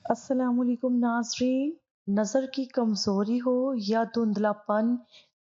السلام علیکم ناظرین، نظر کی کمزوری ہو یا دھندلا پن،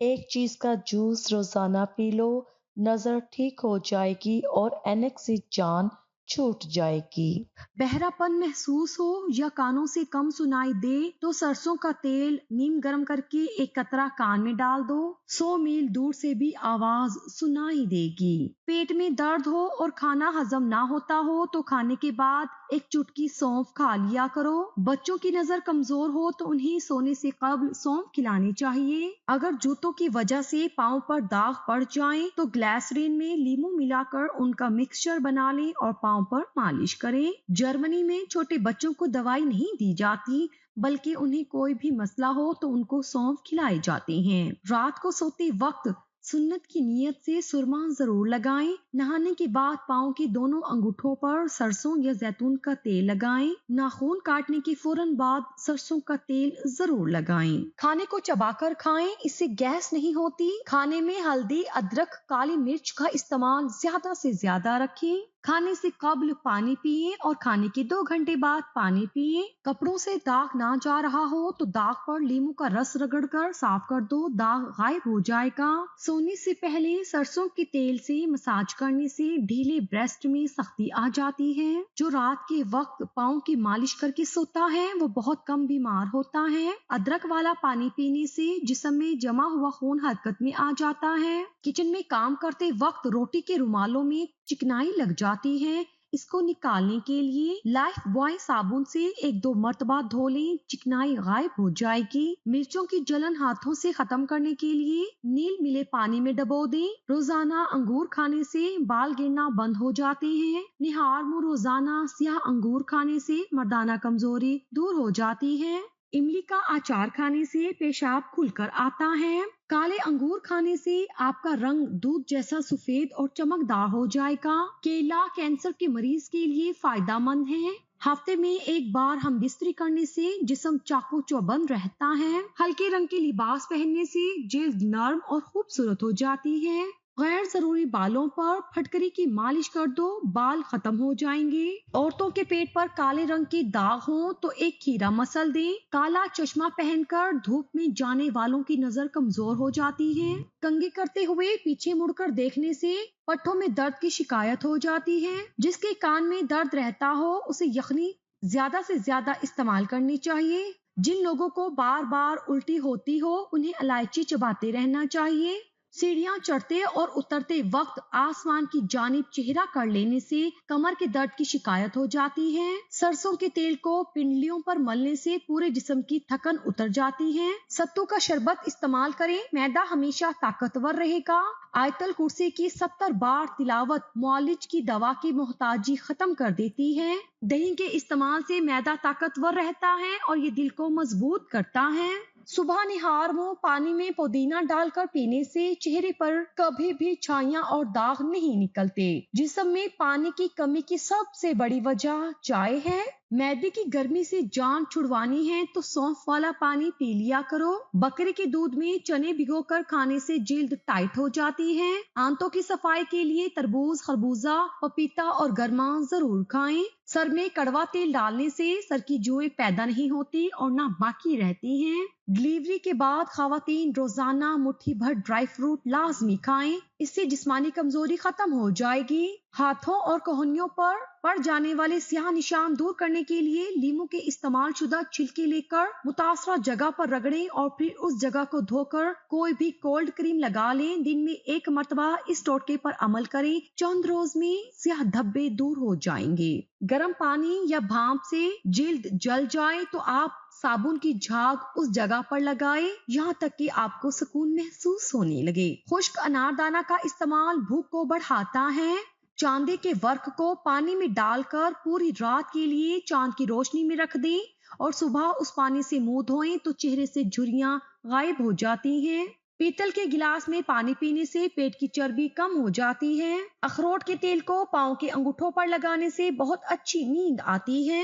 ایک چیز کا جوس روزانہ پی لو، نظر ٹھیک ہو جائے گی اور اینک سے جان چھوٹ جائے گی۔ بہرا پن محسوس ہو یا کانوں سے کم سنائی دے تو سرسوں کا تیل نیم گرم کر کے ایک قطرہ کان میں ڈال دو، 100 میل دور سے بھی آواز سنائی دے گی۔ پیٹ میں درد ہو اور کھانا ہضم نہ ہوتا ہو تو کھانے کے بعد ایک چٹکی سونف کھا لیا کرو۔ بچوں کی نظر کمزور ہو تو انہیں سونے سے قبل سونف کھلانی چاہیے۔ اگر جوتوں کی وجہ سے پاؤں پر داغ پڑ جائیں تو گلیسرین میں لیمو ملا کر ان کا مکسچر بنا لیں اور پاؤں پر مالش کریں۔ جرمنی میں چھوٹے بچوں کو دوائی نہیں دی جاتی بلکہ انہیں کوئی بھی مسئلہ ہو تو ان کو سونف کھلائے جاتے ہیں۔ رات کو سوتے وقت سنت کی نیت سے سرما ضرور لگائیں۔ نہانے کے بعد پاؤں کے دونوں انگوٹھوں پر سرسوں یا زیتون کا تیل لگائیں۔ ناخن کاٹنے کے فوراً بعد سرسوں کا تیل ضرور لگائیں۔ کھانے کو چبا کر کھائیں، اس سے گیس نہیں ہوتی۔ کھانے میں ہلدی، ادرک، کالی مرچ کا استعمال زیادہ سے زیادہ رکھیں۔ کھانے سے قبل پانی پیئیں اور کھانے کے 2 گھنٹے بعد پانی پیئیں۔ کپڑوں سے داغ نہ جا رہا ہو تو داغ پر لیمو کا رس رگڑ کر صاف کر دو، داغ غائب ہو جائے گا۔ سونے سے پہلے سرسوں کے تیل سے مساج کرنے سے ڈھیلے بریسٹ میں سختی آ جاتی ہے۔ جو رات کے وقت پاؤں کی مالش کر کے سوتا ہے وہ بہت کم بیمار ہوتا ہے۔ ادرک والا پانی پینے سے جسم میں جمع ہوا خون حرکت میں آ جاتا ہے۔ کچن میں کام کرتے وقت روٹی کے رومالوں میں چکنائی لگ جاتی ہے، اس کو نکالنے کے لیے لائف بوائے صابن سے 1-2 مرتبہ دھو لیں، چکنائی غائب ہو جائے گی۔ مرچوں کی جلن ہاتھوں سے ختم کرنے کے لیے نیل ملے پانی میں ڈبو دیں۔ روزانہ انگور کھانے سے بال گرنا بند ہو جاتے ہیں۔ نہار منہ روزانہ سیاہ انگور کھانے سے مردانہ کمزوری دور ہو جاتی ہے۔ املی کا اچار کھانے سے پیشاب کھل کر آتا ہے۔ کالے انگور کھانے سے آپ کا رنگ دودھ جیسا سفید اور چمکدار ہو جائے گا۔ کیلا کینسر کے مریض کے لیے فائدہ مند ہے۔ ہفتے میں 1 بار ہم بستری کرنے سے جسم چاقو چوبند رہتا ہے۔ ہلکے رنگ کے لباس پہننے سے جلد نرم اور خوبصورت ہو جاتی ہے۔ غیر ضروری بالوں پر پھٹکری کی مالش کر دو، بال ختم ہو جائیں گے۔ عورتوں کے پیٹ پر کالے رنگ کے داغ ہوں تو ایک کھیرا مسل دیں۔ کالا چشمہ پہن کر دھوپ میں جانے والوں کی نظر کمزور ہو جاتی ہے۔ کنگھی کرتے ہوئے پیچھے مڑ کر دیکھنے سے پٹھوں میں درد کی شکایت ہو جاتی ہے۔ جس کے کان میں درد رہتا ہو اسے یخنی زیادہ سے زیادہ استعمال کرنی چاہیے۔ جن لوگوں کو بار بار الٹی ہوتی ہو انہیں الائچی چباتے رہنا چاہیے۔ سیڑھیاں چڑھتے اور اترتے وقت آسمان کی جانب چہرہ کر لینے سے کمر کے درد کی شکایت ہو جاتی ہے۔ سرسوں کے تیل کو پنڈلیوں پر ملنے سے پورے جسم کی تھکن اتر جاتی ہے۔ ستو کا شربت استعمال کریں، معدہ ہمیشہ طاقتور رہے گا۔ آیت الکرسی کی 70 بار تلاوت معالج کی دوا کی محتاجی ختم کر دیتی ہے۔ دہی کے استعمال سے معدہ طاقتور رہتا ہے اور یہ دل کو مضبوط کرتا ہے۔ صبح نہار منہ پانی میں پودینہ ڈال کر پینے سے چہرے پر کبھی بھی چھائیاں اور داغ نہیں نکلتے۔ جسم میں پانی کی کمی کی سب سے بڑی وجہ چائے ہے۔ معدے کی گرمی سے جان چھڑوانی ہے تو سونف والا پانی پی لیا کرو۔ بکری کے دودھ میں چنے بھگو کر کھانے سے جلد ٹائٹ ہو جاتی ہے۔ آنتوں کی صفائی کے لیے تربوز، خربوزہ، پپیتا اور گرما ضرور کھائیں۔ سر میں کڑوا تیل ڈالنے سے سر کی جوئیں پیدا نہیں ہوتی اور نہ باقی رہتی ہیں۔ ڈلیوری کے بعد خواتین روزانہ مٹھی بھر ڈرائی فروٹ لازمی کھائیں، اس سے جسمانی کمزوری ختم ہو جائے گی۔ ہاتھوں اور کوہنیوں پر پڑ جانے والے سیاہ نشان دور کرنے کے لیے لیمو کے استعمال شدہ چھلکے لے کر متاثرہ جگہ پر رگڑیں اور پھر اس جگہ کو دھو کر کوئی بھی کولڈ کریم لگا لیں۔ دن میں 1 مرتبہ اس ٹوٹکے پر عمل کریں، چند روز میں سیاہ دھبے دور ہو جائیں گے۔ گرم پانی یا بھانپ سے جلد جل جائے تو آپ صابن کی جھاگ اس جگہ پر لگائیں یہاں تک کہ آپ کو سکون محسوس ہونے لگے۔ خشک اناردانہ کا استعمال بھوک کو بڑھاتا ہے۔ چاندے کے ورق کو پانی میں ڈال کر پوری رات کے لیے چاند کی روشنی میں رکھ دیں اور صبح اس پانی سے منہ دھوئیں تو چہرے سے جھریاں غائب ہو جاتی ہیں۔ پیتل کے گلاس میں پانی پینے سے پیٹ کی چربی کم ہو جاتی ہے۔ اخروٹ کے تیل کو پاؤں کے انگوٹھوں پر لگانے سے بہت اچھی نیند آتی ہے۔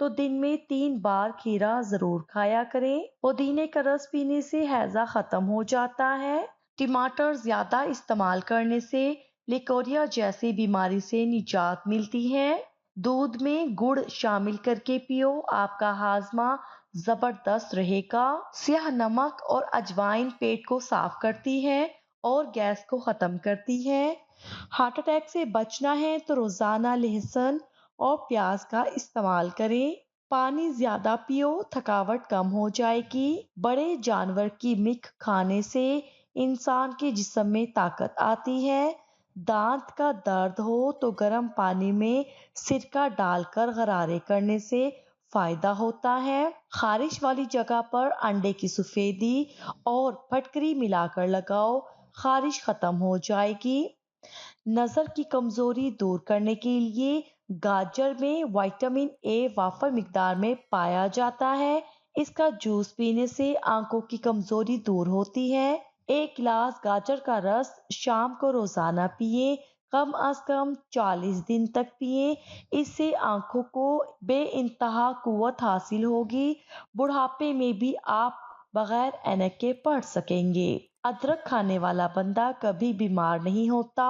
تو دن میں 3 بار کھیرا ضرور کھایا کریں۔ پودینے کا رس پینے سے ہیضہ ختم ہو جاتا ہے۔ ٹماٹر زیادہ استعمال کرنے سے لیکوریا جیسی بیماری سے نجات ملتی ہے۔ دودھ میں گڑ شامل کر کے پیو، آپ کا ہاضمہ زبردست رہے گا۔ سیاہ نمک اور اجوائن پیٹ کو صاف کرتی ہے اور گیس کو ختم کرتی ہے۔ ہارٹ اٹیک سے بچنا ہے تو روزانہ لہسن اور پیاز کا استعمال کریں۔ پانی زیادہ پیو، تھکاوٹ کم ہو جائے گی۔ بڑے جانور کی میخ کھانے سے انسان کے جسم میں طاقت آتی ہے۔ دانت کا درد ہو تو گرم پانی میں سرکہ ڈال کر غرارے کرنے سے فائدہ ہوتا ہے۔ خارش والی جگہ پر انڈے کی سفیدی اور پھٹکری ملا کر لگاؤ، خارش ختم ہو جائے گی۔ نظر کی کمزوری دور کرنے کے لیے گاجر میں وٹامن اے وافر مقدار میں پایا جاتا ہے۔ اس کا جوس پینے سے آنکھوں کی کمزوری دور ہوتی ہے۔ 1 گلاس گاجر کا رس شام کو روزانہ پیئے، کم از کم 40 دن تک پیئے۔ اس سے آنکھوں کو بے انتہا قوت حاصل ہوگی۔ بڑھاپے میں بھی آپ بغیر اینک کے پڑھ سکیں گے۔ ادرک کھانے والا بندہ کبھی بیمار نہیں ہوتا۔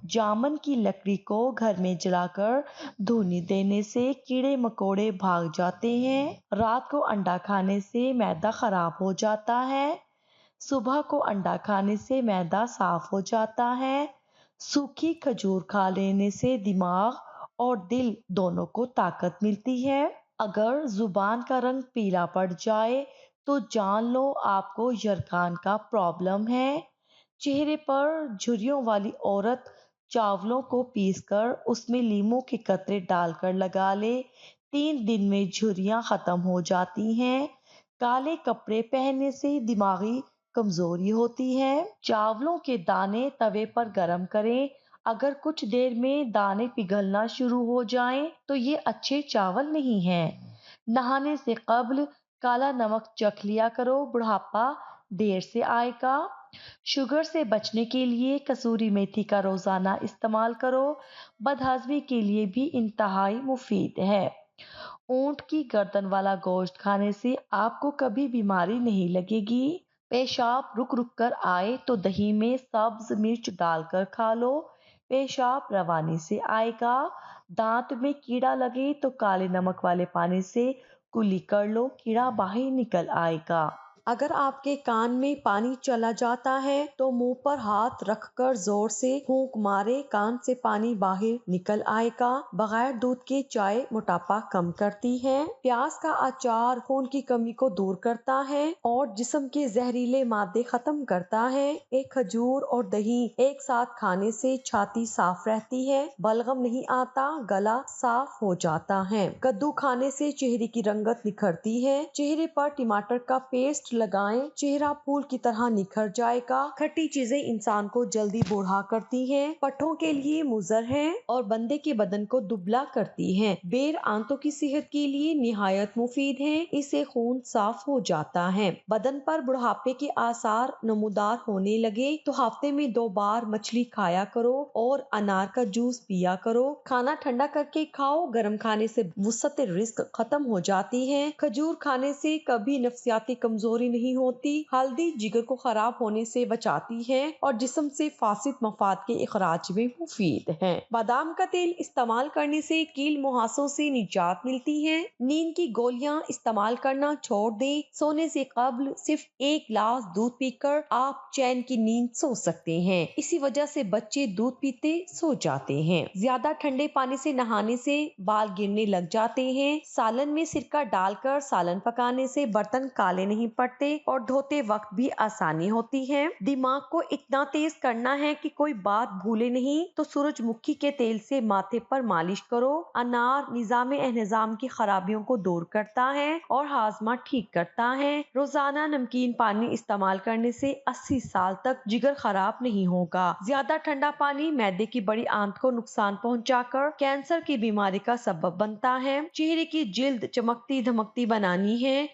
جامن کی لکڑی کو گھر میں جلا کر دھونے دینے سے کیڑے مکوڑے بھاگ جاتے ہیں۔ رات کو انڈا کھانے سے معدہ خراب ہو جاتا ہے۔ صبح کو انڈا کھانے سے معدہ صاف ہو جاتا ہے۔ سوکھی کھجور کھا لینے سے دماغ اور دل دونوں کو طاقت ملتی ہے۔ اگر زبان کا رنگ پیلا پڑ جائے تو جان لو آپ کو یرقان کا پرابلم ہے۔ چہرے پر جھریوں والی عورت چاولوں کو پیس کر اس میں لیموں کے قطرے ڈال کر لگا لے، 3 دن میں جھریاں ختم ہو جاتی ہیں۔ کالے کپڑے پہننے سے دماغی کمزوری ہوتی ہے۔ چاولوں کے دانے توے پر گرم کریں، اگر کچھ دیر میں دانے پگھلنا شروع ہو جائیں تو یہ اچھے چاول نہیں ہیں۔ نہانے سے قبل کالا نمک چکھ لیا کرو، بڑھاپا دیر سے آئے گا۔ شوگر سے بچنے کے لیے کسوری میتھی کا روزانہ استعمال کرو، بد ہضمی کے لیے بھی انتہائی مفید ہے۔ اونٹ کی گردن والا گوشت کھانے سے آپ کو کبھی بیماری نہیں لگے گی۔ پیشاب رک رک کر آئے تو دہی میں سبز مرچ ڈال کر کھا لو، پیشاب روانی سے آئے گا۔ دانت میں کیڑا لگے تو کالے نمک والے پانی سے کلی کر لو، کیڑا باہر نکل آئے گا۔ اگر آپ کے کان میں پانی چلا جاتا ہے تو منہ پر ہاتھ رکھ کر زور سے پھونک مارے، کان سے پانی باہر نکل آئے گا۔ بغیر دودھ کے چائے موٹاپا کم کرتی ہے۔ پیاز کا اچار خون کی کمی کو دور کرتا ہے اور جسم کے زہریلے مادے ختم کرتا ہے۔ ایک کھجور اور دہی ایک ساتھ کھانے سے چھاتی صاف رہتی ہے، بلغم نہیں آتا، گلا صاف ہو جاتا ہے۔ کدو کھانے سے چہرے کی رنگت نکھرتی ہے۔ چہرے پر ٹماٹر کا پیسٹ لگائیں، چہرہ پھول کی طرح نکھر جائے گا۔ کھٹی چیزیں انسان کو جلدی بوڑھا کرتی ہیں، پٹھوں کے لیے مضر ہیں اور بندے کے بدن کو دبلا کرتی ہیں۔ بیر آنتوں کی صحت کے لیے نہایت مفید ہے، اس سے خون صاف ہو جاتا ہے۔ بدن پر بڑھاپے کے آثار نمودار ہونے لگے تو ہفتے میں 2 بار مچھلی کھایا کرو اور انار کا جوس پیا کرو۔ کھانا ٹھنڈا کر کے کھاؤ، گرم کھانے سے وسعت رزق ختم ہو جاتی ہے۔ کھجور کھانے سے کبھی نفسیاتی کمزوری نہیں ہوتی۔ ہلدی جگر کو خراب ہونے سے بچاتی ہے اور جسم سے فاسد مواد کے اخراج میں مفید ہے۔ بادام کا تیل استعمال کرنے سے کیل مہاسوں سے نجات ملتی ہے۔ نیند کی گولیاں استعمال کرنا چھوڑ دیں، سونے سے قبل صرف 1 گلاس دودھ پی کر آپ چین کی نیند سو سکتے ہیں، اسی وجہ سے بچے دودھ پیتے سو جاتے ہیں۔ زیادہ ٹھنڈے پانی سے نہانے سے بال گرنے لگ جاتے ہیں۔ سالن میں سرکہ ڈال کر سالن پکانے سے برتن کالے نہیں پڑتے اور دھوتے وقت بھی آسانی ہوتی ہے۔ دماغ کو اتنا تیز کرنا ہے کہ کوئی بات بھولے نہیں تو سورج مکھی کے تیل سے ماتھے پر مالش کرو۔ انار نظام انہضام کی خرابیوں کو دور کرتا ہے اور ہاضمہ ٹھیک کرتا ہے۔ روزانہ نمکین پانی استعمال کرنے سے 80 سال تک جگر خراب نہیں ہوگا۔ زیادہ ٹھنڈا پانی معدے کی بڑی آنت کو نقصان پہنچا کر کینسر کی بیماری کا سبب بنتا ہے۔ چہرے کی جلد چمکتی دھمکتی بنانی ہے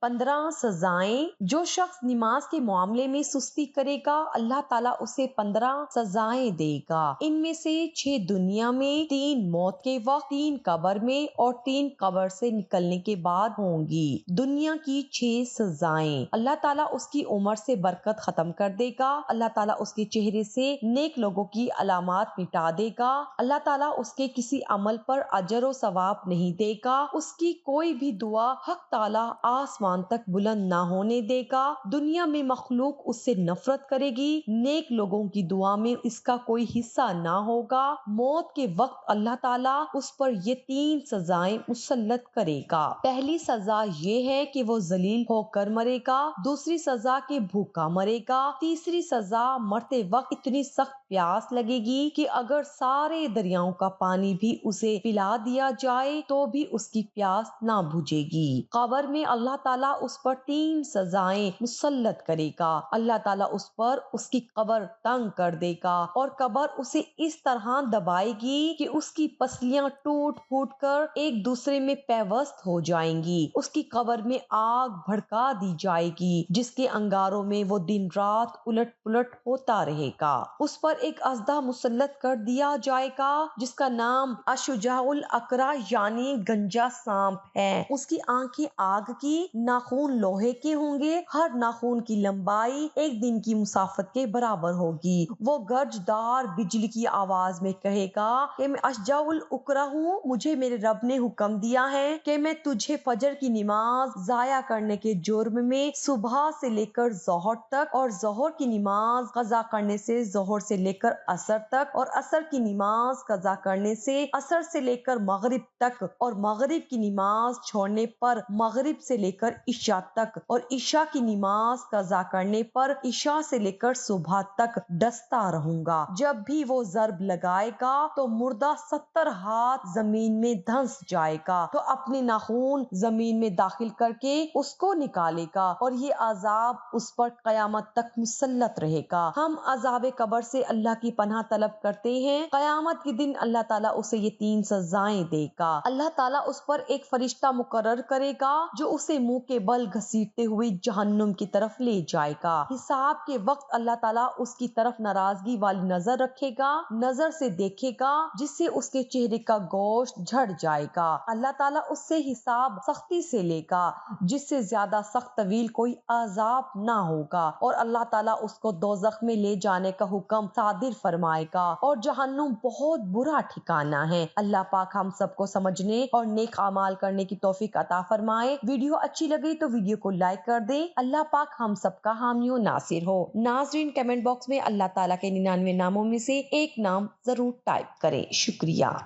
15 سزائیں۔ جو شخص نماز کے معاملے میں سستی کرے گا اللہ تعالیٰ اسے 15 سزائیں دے گا۔ ان میں سے 6 دنیا میں، 3 موت کے وقت، 3 قبر میں اور 3 قبر سے نکلنے کے بعد ہوں گی۔ دنیا کی 6 سزائیں: اللہ تعالیٰ اس کی عمر سے برکت ختم کر دے گا، اللہ تعالیٰ اس کے چہرے سے نیک لوگوں کی علامات مٹا دے گا، اللہ تعالیٰ اس کے کسی عمل پر اجر و ثواب نہیں دے گا، اس کی کوئی بھی دعا حق تعالیٰ آسمان تک بلند نہ ہونے دے گا، دنیا میں مخلوق اس سے نفرت کرے گی، نیک لوگوں کی دعا میں اس کا کوئی حصہ نہ ہوگا، موت کے وقت اللہ تعالیٰ اس پر یہ 3 سزائیں مسلط کرے گا۔ پہلی سزا یہ ہے کہ وہ ذلیل ہو کر مرے گا، دوسری سزا کہ بھوکا مرے گا، تیسری سزا مرتے وقت اتنی سخت پیاس لگے گی کہ اگر سارے دریاؤں کا پانی بھی اسے پلا دیا جائے تو بھی اس کی پیاس نہ بجھے گی۔ قبر میں اللہ تعالیٰ اس پر 3 سزائیں مسلط کرے گا، اللہ تعالیٰ اس پر اس کی قبر تنگ کر دے گا اور قبر اسے اس طرح دبائے گی کہ اس کی پسلیاں ٹوٹ پھوٹ کر ایک دوسرے میں پیوست ہو جائیں گی، اس کی قبر میں آگ بھڑکا دی جائے گی جس کے انگاروں میں وہ دن رات الٹ پلٹ ہوتا رہے گا، اس پر ایک اژدہا مسلط کر دیا جائے گا جس کا نام اشجاع الاقرا یعنی گنجا سانپ ہے، اس کی آنکھیں آگ کی، ناخون لوہے کے ہوں گے، ہر ناخون کی لمبائی ایک دن کی مسافت کے برابر ہوگی، وہ گرجدار بجلی کی آواز میں کہے گا کہ میں اشجاع الاقرا ہوں، مجھے میرے رب نے حکم دیا ہے کہ میں تجھے فجر کی نماز ضائع کرنے کے جرم میں صبح سے لے کر ظہر تک اور ظہر کی نماز قضا کرنے سے ظہر سے لے کر عصر تک اور عصر کی نماز قضا کرنے سے عصر سے لے کر مغرب تک اور مغرب کی نماز چھوڑنے پر مغرب سے لے کر عشاء تک اور عشاء کی نماز قضا کرنے پر عشاء سے لے کر صبح تک ڈستا رہوں گا، جب بھی وہ ضرب لگائے گا تو مردہ 70 ہاتھ زمین میں دھنس جائے گا تو اپنے ناخون زمین میں داخل کر کے اس کو نکالے گا اور یہ عذاب اس پر قیامت تک مسلط رہے گا۔ ہم عذاب قبر سے اللہ کی پناہ طلب کرتے ہیں، قیامت کے دن اللہ تعالیٰ اسے یہ 3 سزائیں دے گا، اللہ تعالیٰ اس پر ایک فرشتہ مقرر کرے گا جو اسے منہ کے بل گھسیٹتے ہوئے جہنم کی طرف لے جائے گا، حساب کے وقت اللہ تعالیٰ اس کی طرف ناراضگی والی نظر رکھے گا، نظر سے دیکھے گا جس سے اس کے چہرے کا گوشت جھڑ جائے گا، اللہ تعالیٰ اس سے حساب سختی سے لے گا جس سے زیادہ سخت طویل کوئی عذاب نہ ہوگا اور اللہ تعالیٰ اس کو دوزخ میں لے جانے کا حکم صادر فرمائے گا اور جہنم بہت برا ٹھکانہ ہے۔ اللہ پاک ہم سب کو سمجھنے اور نیک اعمال کرنے کی توفیق عطا فرمائے۔ ویڈیو اچھی لگی تو ویڈیو کو لائک کر دیں، اللہ پاک ہم سب کا حامی و ناصر ہو۔ ناظرین کمنٹ باکس میں اللہ تعالیٰ کے 99 ناموں میں سے ایک نام ضرور ٹائپ کریں، شکریہ۔